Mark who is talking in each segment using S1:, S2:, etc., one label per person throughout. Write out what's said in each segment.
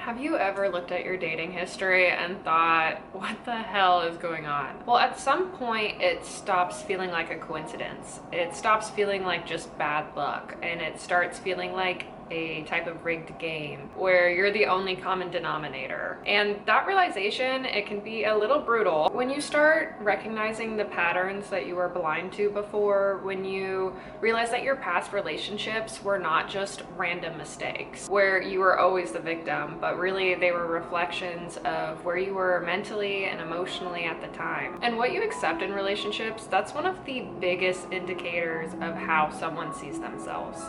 S1: Have you ever looked at your dating history and thought, what the hell is going on? Well, at some point, it stops feeling like a coincidence. It stops feeling like just bad luck, and it starts feeling like a type of rigged game where you're the only common denominator. And that realization, it can be a little brutal when you start recognizing the patterns that you were blind to before, when you realize that your past relationships were not just random mistakes where you were always the victim, but really they were reflections of where you were mentally and emotionally at the time. And what you accept in relationships, that's one of the biggest indicators of how someone sees themselves.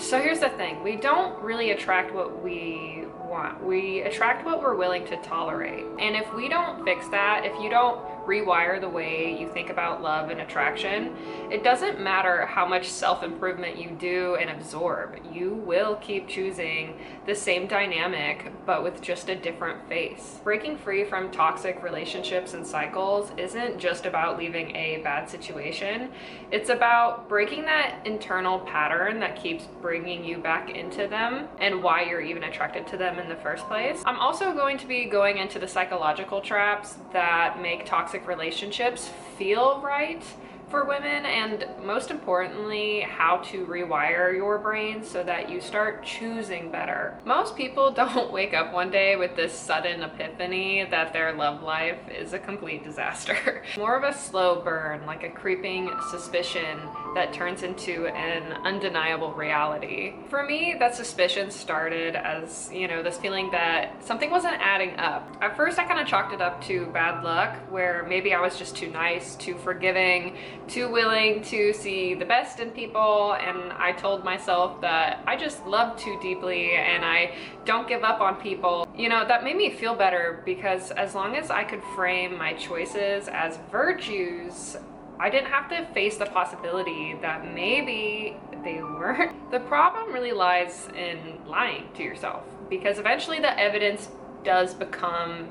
S1: So here's the thing, we don't really attract what we want. We attract what we're willing to tolerate. And if we don't fix that, if you don't rewire the way you think about love and attraction, it doesn't matter how much self-improvement you do and absorb. You will keep choosing the same dynamic, but with just a different face. Breaking free from toxic relationships and cycles isn't just about leaving a bad situation. It's about breaking that internal pattern that keeps bringing you back into them and why you're even attracted to them in the first place. I'm also going to be going into the psychological traps that make toxic relationships feel right for women, and most importantly, how to rewire your brain so that you start choosing better. Most people don't wake up one day with this sudden epiphany that their love life is a complete disaster. More of a slow burn, like a creeping suspicion that turns into an undeniable reality. For me, that suspicion started as, this feeling that something wasn't adding up. At first, I kind of chalked it up to bad luck, where maybe I was just too nice, too forgiving, too willing to see the best in people, and I told myself that I just love too deeply and I don't give up on people. That made me feel better, because as long as I could frame my choices as virtues, I didn't have to face the possibility that maybe they weren't. The problem really lies in lying to yourself, because eventually the evidence does become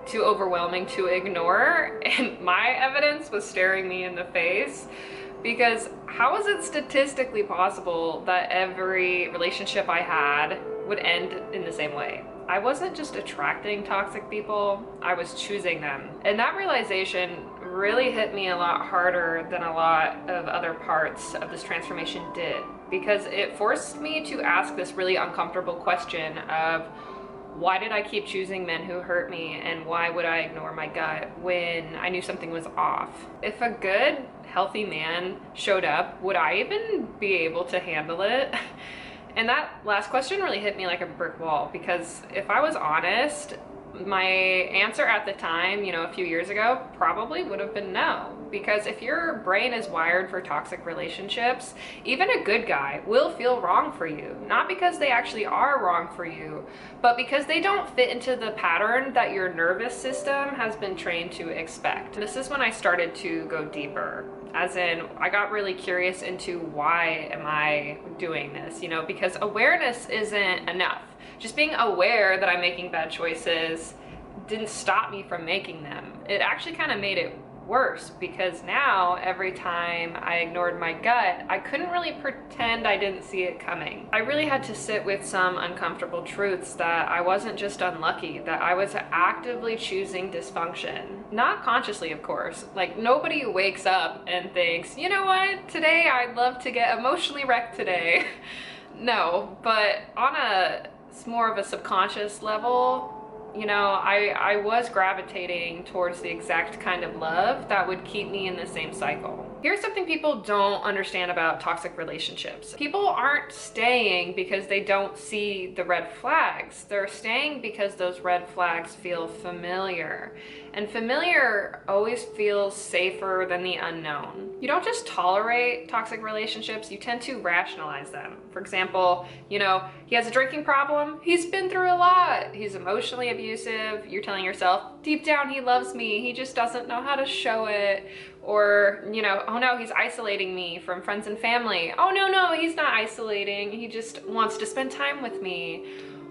S1: too overwhelming to ignore, and my evidence was staring me in the face. Because how is it statistically possible that every relationship I had would end in the same way? I wasn't just attracting toxic people, I was choosing them. And that realization really hit me a lot harder than a lot of other parts of this transformation did, because it forced me to ask this really uncomfortable question of, why did I keep choosing men who hurt me, and why would I ignore my gut when I knew something was off? If a good, healthy man showed up, would I even be able to handle it? And that last question really hit me like a brick wall, because if I was honest, my answer at the time, a few years ago, probably would have been no. Because if your brain is wired for toxic relationships, even a good guy will feel wrong for you. Not because they actually are wrong for you, but because they don't fit into the pattern that your nervous system has been trained to expect. This is when I started to go deeper. As in, I got really curious into, why am I doing this? Because awareness isn't enough. Just being aware that I'm making bad choices didn't stop me from making them. It actually kind of made it worse, because now every time I ignored my gut, I couldn't really pretend I didn't see it coming. I really had to sit with some uncomfortable truths, that I wasn't just unlucky, that I was actively choosing dysfunction. Not consciously, of course. Like, nobody wakes up and thinks, you know what, today I'd love to get emotionally wrecked today. No, but on more of a subconscious level, I was gravitating towards the exact kind of love that would keep me in the same cycle. Here's something people don't understand about toxic relationships. People aren't staying because they don't see the red flags. They're staying because those red flags feel familiar. And familiar always feels safer than the unknown. You don't just tolerate toxic relationships, you tend to rationalize them. For example, he has a drinking problem, he's been through a lot, he's emotionally abusive, you're telling yourself, deep down he loves me, he just doesn't know how to show it. Or, oh no, he's isolating me from friends and family. Oh no, he's not isolating, he just wants to spend time with me.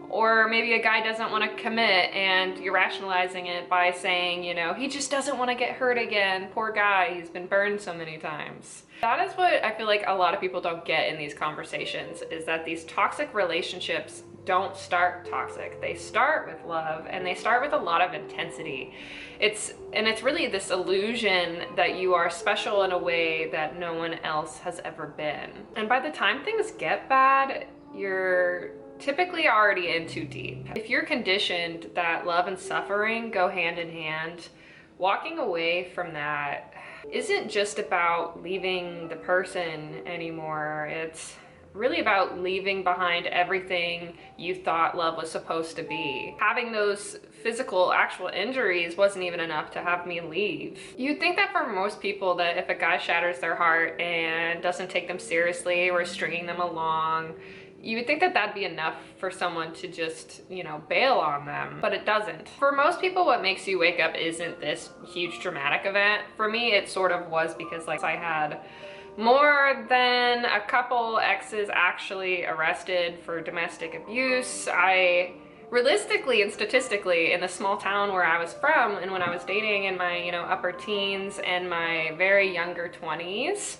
S1: Or maybe a guy doesn't want to commit, and you're rationalizing it by saying, he just doesn't want to get hurt again. Poor guy, he's been burned so many times. That is what I feel like a lot of people don't get in these conversations, is that these toxic relationships don't start toxic. They start with love, and they start with a lot of intensity. It's really this illusion that you are special in a way that no one else has ever been. And by the time things get bad, you're typically already in too deep. If you're conditioned that love and suffering go hand in hand, walking away from that isn't just about leaving the person anymore. It's really about leaving behind everything you thought love was supposed to be. Having those physical, actual injuries wasn't even enough to have me leave. You'd think that for most people, that if a guy shatters their heart and doesn't take them seriously or stringing them along, you would think that that'd be enough for someone to just, you know, bail on them, but it doesn't. For most people, what makes you wake up isn't this huge dramatic event. For me, it sort of was, because like I had more than a couple exes actually arrested for domestic abuse. I realistically and statistically, in the small town where I was from and when I was dating in my, you know, upper teens and my very younger 20s,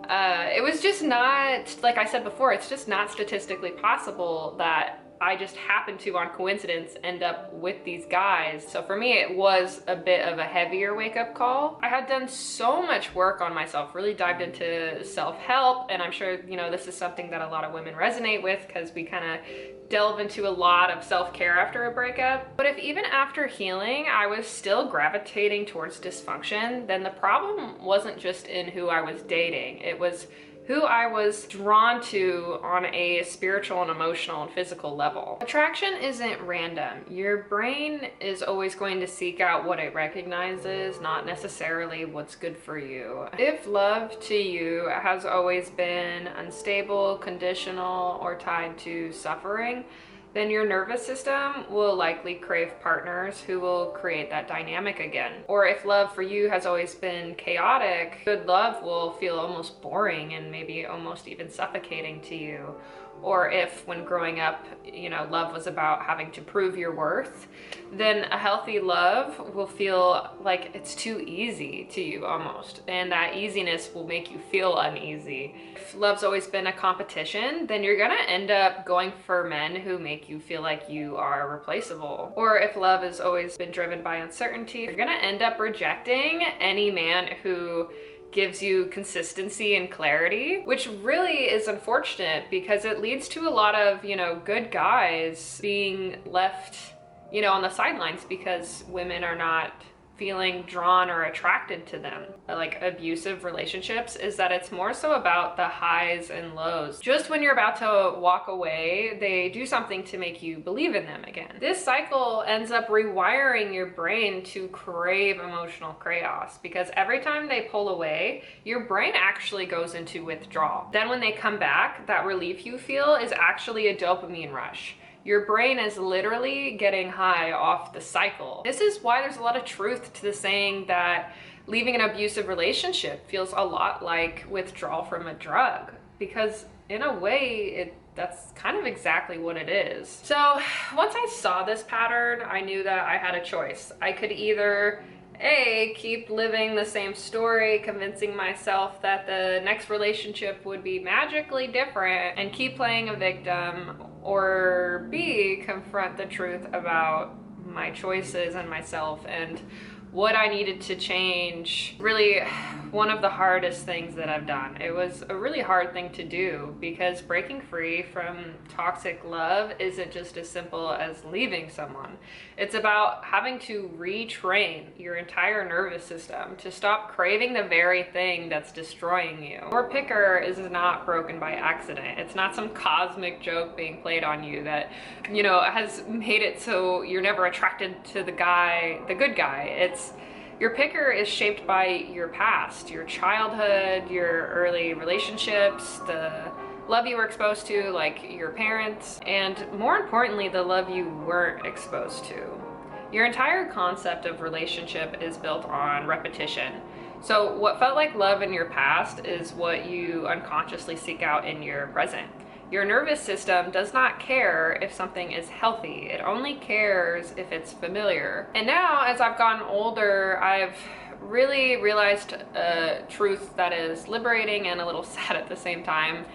S1: it was just not, like I said before, it's just not statistically possible that I just happened to, on coincidence, end up with these guys. So for me, it was a bit of a heavier wake-up call. I had done so much work on myself, really dived into self-help, and I'm sure, you know, this is something that a lot of women resonate with, because we kind of delve into a lot of self-care after a breakup. But if even after healing, I was still gravitating towards dysfunction, then the problem wasn't just in who I was dating. It was who I was drawn to on a spiritual and emotional and physical level. Attraction isn't random. Your brain is always going to seek out what it recognizes, not necessarily what's good for you. If love to you has always been unstable, conditional, or tied to suffering, then your nervous system will likely crave partners who will create that dynamic again. Or if love for you has always been chaotic, good love will feel almost boring and maybe almost even suffocating to you. Or if when growing up, you know, love was about having to prove your worth, then a healthy love will feel like it's too easy to you almost. And that easiness will make you feel uneasy. If love's always been a competition, then you're gonna end up going for men who make you feel like you are replaceable. Or if love has always been driven by uncertainty, you're gonna end up rejecting any man who gives you consistency and clarity, which really is unfortunate, because it leads to a lot of, you know, good guys being left, you know, on the sidelines because women are not feeling drawn or attracted to them. Like abusive relationships is that it's more so about the highs and lows. Just when you're about to walk away, they do something to make you believe in them again. This cycle ends up rewiring your brain to crave emotional chaos, because every time they pull away, your brain actually goes into withdrawal. Then when they come back, that relief you feel is actually a dopamine rush. Your brain is literally getting high off the cycle. This is why there's a lot of truth to the saying that leaving an abusive relationship feels a lot like withdrawal from a drug, because in a way, that's kind of exactly what it is. So once I saw this pattern, I knew that I had a choice. I could either keep living the same story, convincing myself that the next relationship would be magically different and keep playing a victim, or B, confront the truth about my choices and myself and what I needed to change. Really one of the hardest things that I've done. It was a really hard thing to do, because breaking free from toxic love isn't just as simple as leaving someone. It's about having to retrain your entire nervous system to stop craving the very thing that's destroying you. Your picker is not broken by accident. It's not some cosmic joke being played on you that, you know, has made it so you're never attracted to the good guy. It's your picker is shaped by your past, your childhood, your early relationships, the love you were exposed to, like your parents, and more importantly, the love you weren't exposed to. Your entire concept of relationship is built on repetition. So what felt like love in your past is what you unconsciously seek out in your present. Your nervous system does not care if something is healthy. It only cares if it's familiar. And now, as I've gotten older, I've really realized a truth that is liberating and a little sad at the same time.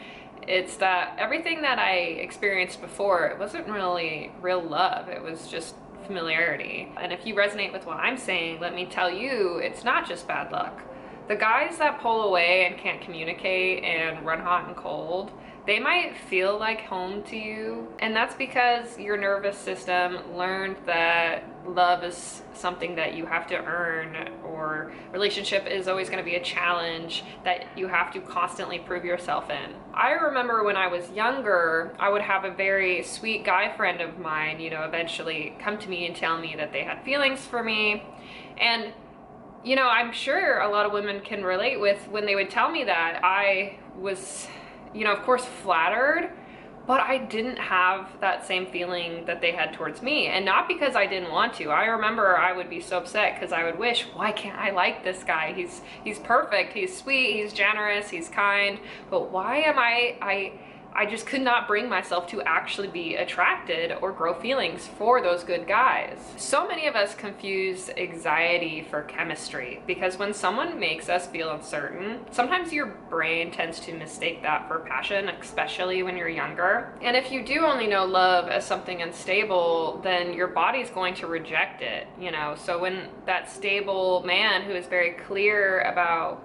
S1: It's that everything that I experienced before, it wasn't really real love. It was just familiarity. And if you resonate with what I'm saying, let me tell you, it's not just bad luck. The guys that pull away and can't communicate and run hot and cold, they might feel like home to you, and that's because your nervous system learned that love is something that you have to earn, or relationship is always going to be a challenge that you have to constantly prove yourself in. I remember when I was younger, I would have a very sweet guy friend of mine, eventually come to me and tell me that they had feelings for me. And I'm sure a lot of women can relate with when they would tell me that. I was, of course, flattered, but I didn't have that same feeling that they had towards me. And not because I didn't want to. I remember I would be so upset because I would wish, why can't I like this guy? He's perfect, he's sweet, he's generous, he's kind, but why am I just could not bring myself to actually be attracted or grow feelings for those good guys. So many of us confuse anxiety for chemistry, because when someone makes us feel uncertain, sometimes your brain tends to mistake that for passion, especially when you're younger. And if you do only know love as something unstable, then your body's going to reject it, So when that stable man who is very clear about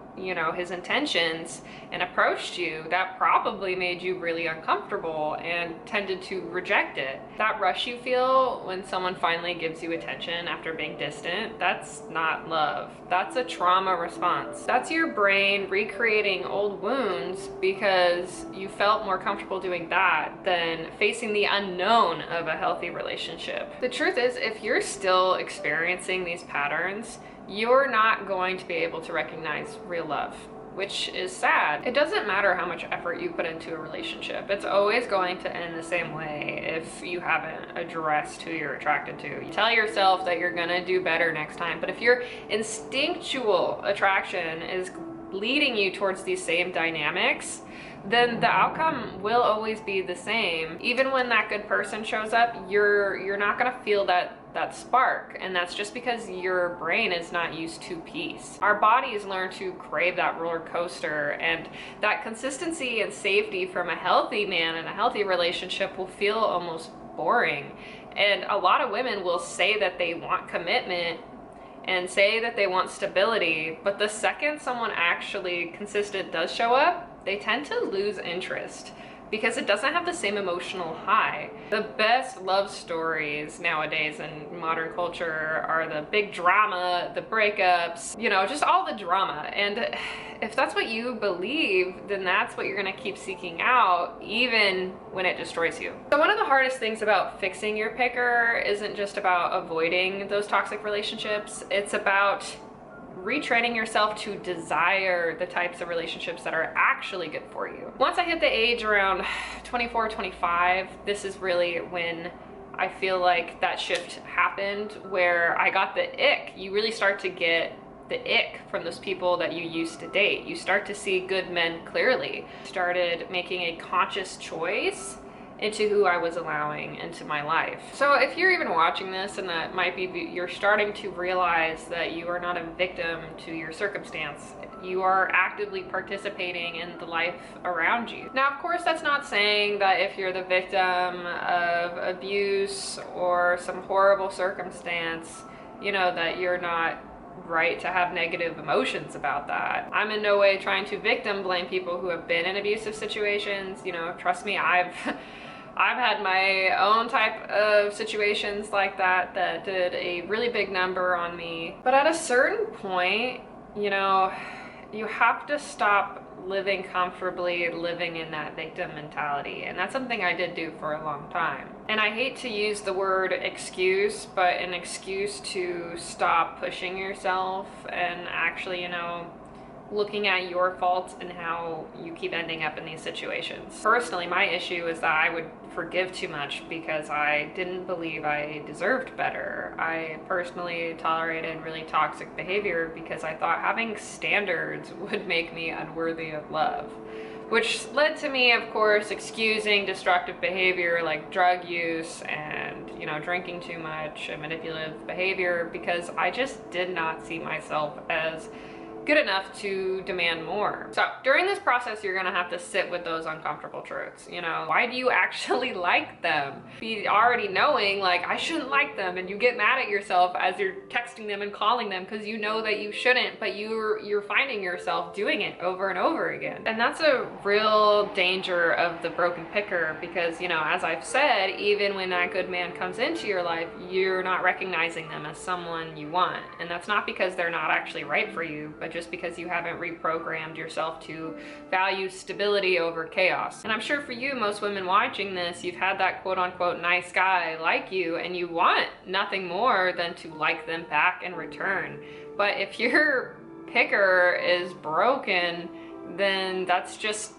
S1: his intentions and approached you, that probably made you really uncomfortable and tended to reject it. That rush you feel when someone finally gives you attention after being distant, that's not love. That's a trauma response. That's your brain recreating old wounds because you felt more comfortable doing that than facing the unknown of a healthy relationship. The truth is, if you're still experiencing these patterns, you're not going to be able to recognize real love, which is sad. It doesn't matter how much effort you put into a relationship. It's always going to end the same way if you haven't addressed who you're attracted to. You tell yourself that you're gonna do better next time, but if your instinctual attraction is leading you towards these same dynamics, then the outcome will always be the same. Even when that good person shows up, you're not gonna feel that spark, and that's just because your brain is not used to peace. Our bodies learn to crave that roller coaster, and that consistency and safety from a healthy man in a healthy relationship will feel almost boring. And a lot of women will say that they want commitment and say that they want stability, but the second someone actually consistent does show up, they tend to lose interest because it doesn't have the same emotional high. The best love stories nowadays in modern culture are the big drama, the breakups, just all the drama. And if that's what you believe, then that's what you're gonna keep seeking out, even when it destroys you. So one of the hardest things about fixing your picker isn't just about avoiding those toxic relationships, it's about retraining yourself to desire the types of relationships that are actually good for you. Once I hit the age around 24, 25, this is really when I feel like that shift happened, where I got the ick. You really start to get the ick from those people that you used to date. You start to see good men clearly. Started making a conscious choice into who I was allowing into my life. So if you're even watching this, and that might be you're starting to realize that you are not a victim to your circumstance, you are actively participating in the life around you. Now, of course, that's not saying that if you're the victim of abuse or some horrible circumstance, that you're not right to have negative emotions about that. I'm in no way trying to victim blame people who have been in abusive situations. Trust me, I've had my own type of situations like that did a really big number on me. But at a certain point, you have to stop living comfortably, living in that victim mentality. And that's something I did do for a long time. And I hate to use the word excuse, but an excuse to stop pushing yourself and actually, looking at your faults and how you keep ending up in these situations. Personally, my issue is that I would forgive too much because I didn't believe I deserved better. I personally tolerated really toxic behavior because I thought having standards would make me unworthy of love, which led to me, of course, excusing destructive behavior like drug use and, drinking too much and manipulative behavior, because I just did not see myself as good enough to demand more. So during this process, you're gonna have to sit with those uncomfortable truths. You know, why do you actually like them? Be already knowing like, I shouldn't like them, and you get mad at yourself as you're texting them and calling them because you know that you shouldn't, but you're finding yourself doing it over and over again. And that's a real danger of the broken picker, because, you know, as I've said, even when that good man comes into your life, you're not recognizing them as someone you want. And that's not because they're not actually right for you, but just because you haven't reprogrammed yourself to value stability over chaos. And I'm sure for you, most women watching this, you've had that quote unquote nice guy like you, and you want nothing more than to like them back in return. But if your picker is broken, then that's just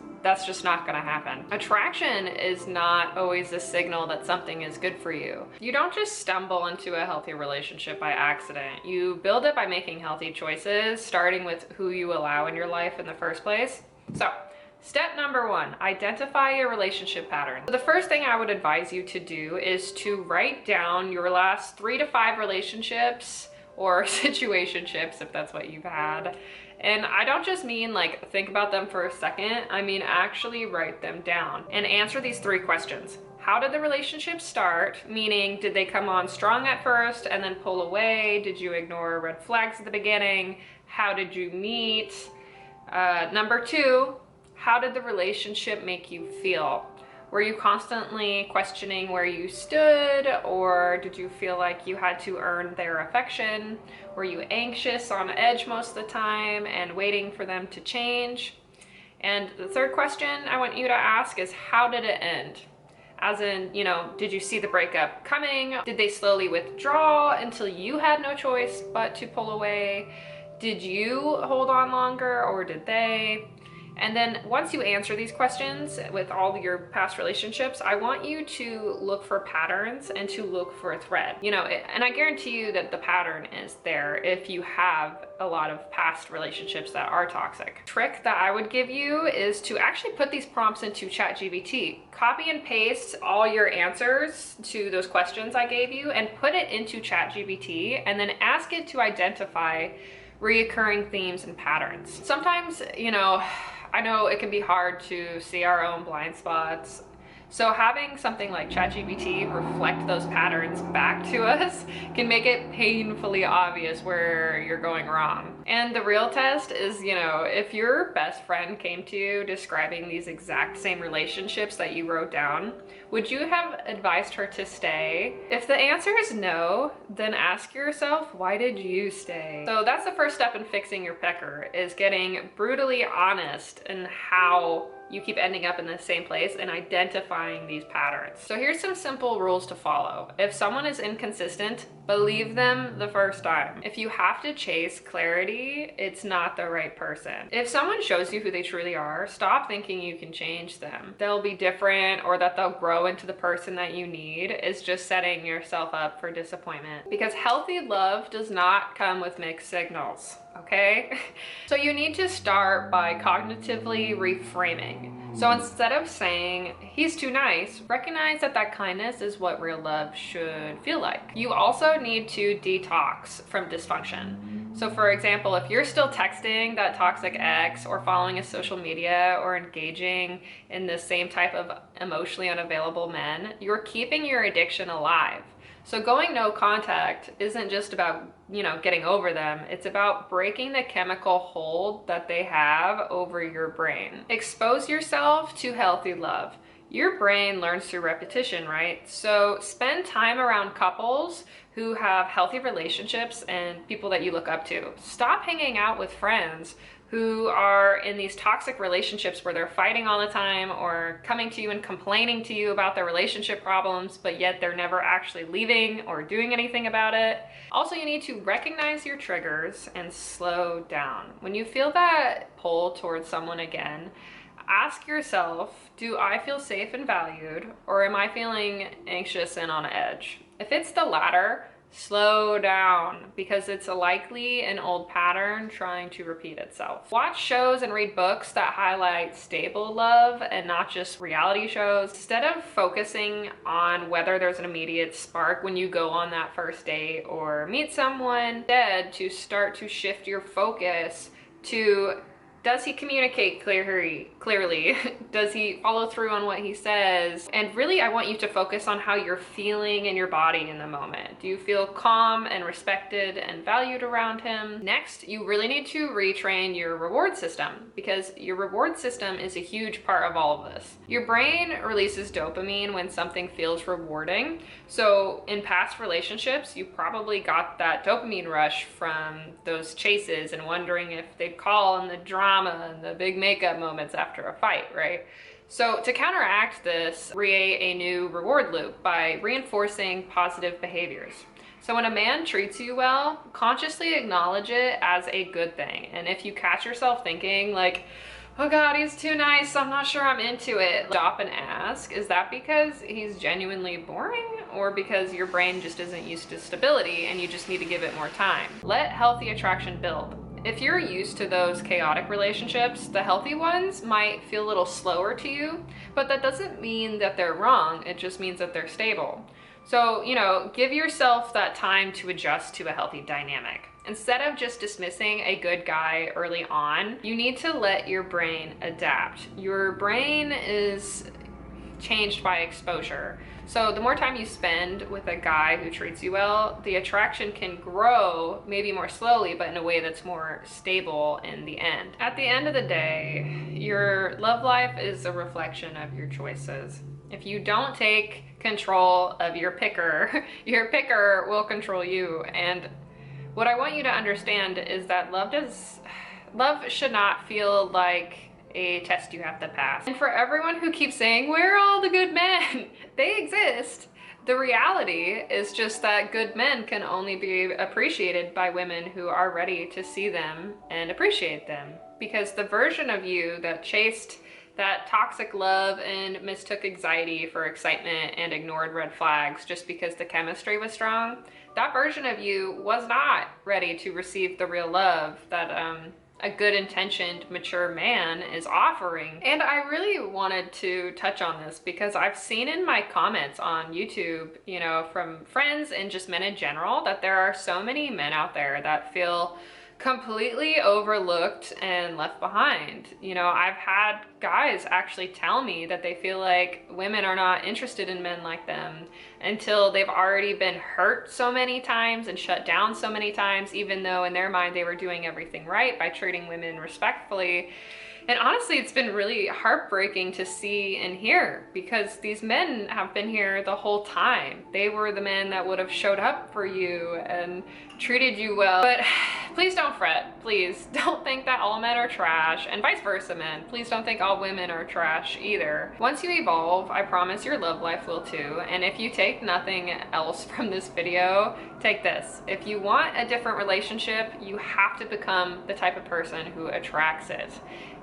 S1: not gonna happen. Attraction is not always a signal that something is good for you. You don't just stumble into a healthy relationship by accident. You build it by making healthy choices, starting with who you allow in your life in the first place. So, step number 1, identify your relationship pattern. The first thing I would advise you to do is to write down your last 3 to 5 relationships or situationships, if that's what you've had. And I don't just mean like think about them for a second, I mean actually write them down and answer these 3 questions. How did the relationship start? Meaning, did they come on strong at first and then pull away? Did you ignore red flags at the beginning? How did you meet? Number 2, how did the relationship make you feel? Were you constantly questioning where you stood, or did you feel like you had to earn their affection? Were you anxious, on edge most of the time, and waiting for them to change? And the third question I want you to ask is, how did it end? As in, you know, did you see the breakup coming? Did they slowly withdraw until you had no choice but to pull away? Did you hold on longer, or did they? And then once you answer these questions with all your past relationships, I want you to look for patterns and to look for a thread. You know, and I guarantee you that the pattern is there if you have a lot of past relationships that are toxic. Trick that I would give you is to actually put these prompts into ChatGPT. Copy and paste all your answers to those questions I gave you and put it into ChatGPT, and then ask it to identify reoccurring themes and patterns. Sometimes, you know, I know it can be hard to see our own blind spots. So having something like ChatGPT reflect those patterns back to us can make it painfully obvious where you're going wrong. And the real test is, you know, if your best friend came to you describing these exact same relationships that you wrote down, would you have advised her to stay? If the answer is no, then ask yourself, why did you stay? So that's the first step in fixing your picker, is getting brutally honest in how you keep ending up in the same place and identifying these patterns. So here's some simple rules to follow. If someone is inconsistent, believe them the first time. If you have to chase clarity, it's not the right person. If someone shows you who they truly are, stop thinking you can change them. They'll be different, or that they'll grow into the person that you need, is just setting yourself up for disappointment. Because healthy love does not come with mixed signals. Okay? So you need to start by cognitively reframing. So instead of saying, he's too nice, recognize that that kindness is what real love should feel like. You also need to detox from dysfunction. So for example, if you're still texting that toxic ex, or following his social media, or engaging in the same type of emotionally unavailable men, you're keeping your addiction alive. So going no contact isn't just about, you know, getting over them. It's about breaking the chemical hold that they have over your brain. Expose yourself to healthy love. Your brain learns through repetition, right? So spend time around couples who have healthy relationships and people that you look up to. Stop hanging out with friends who are in these toxic relationships where they're fighting all the time, or coming to you and complaining to you about their relationship problems, but yet they're never actually leaving or doing anything about it. Also, you need to recognize your triggers and slow down. When you feel that pull towards someone again, ask yourself, do I feel safe and valued, or am I feeling anxious and on edge? If it's the latter, slow down, because it's likely an old pattern trying to repeat itself. Watch shows and read books that highlight stable love and not just reality shows. Instead of focusing on whether there's an immediate spark when you go on that first date or meet someone, instead to start to shift your focus to does he communicate clearly? Does he follow through on what he says? And really, I want you to focus on how you're feeling in your body in the moment. Do you feel calm and respected and valued around him? Next, you really need to retrain your reward system, because your reward system is a huge part of all of this. Your brain releases dopamine when something feels rewarding. So in past relationships, you probably got that dopamine rush from those chases and wondering if they'd call in the drama and the big makeup moments after a fight, right? So to counteract this, create a new reward loop by reinforcing positive behaviors. So when a man treats you well, consciously acknowledge it as a good thing. And if you catch yourself thinking like, oh God, he's too nice, I'm not sure I'm into it, stop and ask, is that because he's genuinely boring, or because your brain just isn't used to stability and you just need to give it more time? Let healthy attraction build. If you're used to those chaotic relationships, the healthy ones might feel a little slower to you, but that doesn't mean that they're wrong, it just means that they're stable. So, give yourself that time to adjust to a healthy dynamic. Instead of just dismissing a good guy early on, you need to let your brain adapt. Your brain is changed by exposure. So the more time you spend with a guy who treats you well, the attraction can grow, maybe more slowly, but in a way that's more stable in the end. At the end of the day, your love life is a reflection of your choices. If you don't take control of your picker, your picker will control you. And what I want you to understand is that love should not feel like a test you have to pass. And for everyone who keeps saying, where are all the good men? They exist. The reality is just that good men can only be appreciated by women who are ready to see them and appreciate them. Because the version of you that chased that toxic love and mistook anxiety for excitement and ignored red flags just because the chemistry was strong, that version of you was not ready to receive the real love that a good intentioned, mature man is offering. And I really wanted to touch on this because I've seen in my comments on YouTube, from friends and just men in general, that there are so many men out there that feel completely overlooked and left behind. I've had guys actually tell me that they feel like women are not interested in men like them until they've already been hurt so many times and shut down so many times, even though in their mind they were doing everything right by treating women respectfully. And honestly, it's been really heartbreaking to see and hear, because these men have been here the whole time. They were the men that would have showed up for you and treated you well. But please don't fret. Please don't think that all men are trash, and vice versa, men. Please don't think all women are trash either. Once you evolve, I promise your love life will too. And if you take nothing else from this video, take this. If you want a different relationship, you have to become the type of person who attracts it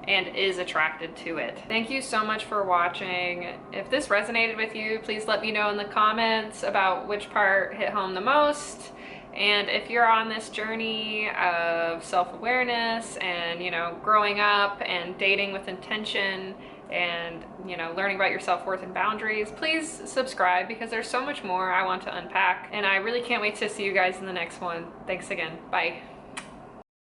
S1: and is attracted to it. Thank you so much for watching. If this resonated with you, please let me know in the comments about which part hit home the most. And if you're on this journey of self-awareness and, growing up and dating with intention and, learning about your self-worth and boundaries, please subscribe, because there's so much more I want to unpack. And I really can't wait to see you guys in the next one. Thanks again. Bye.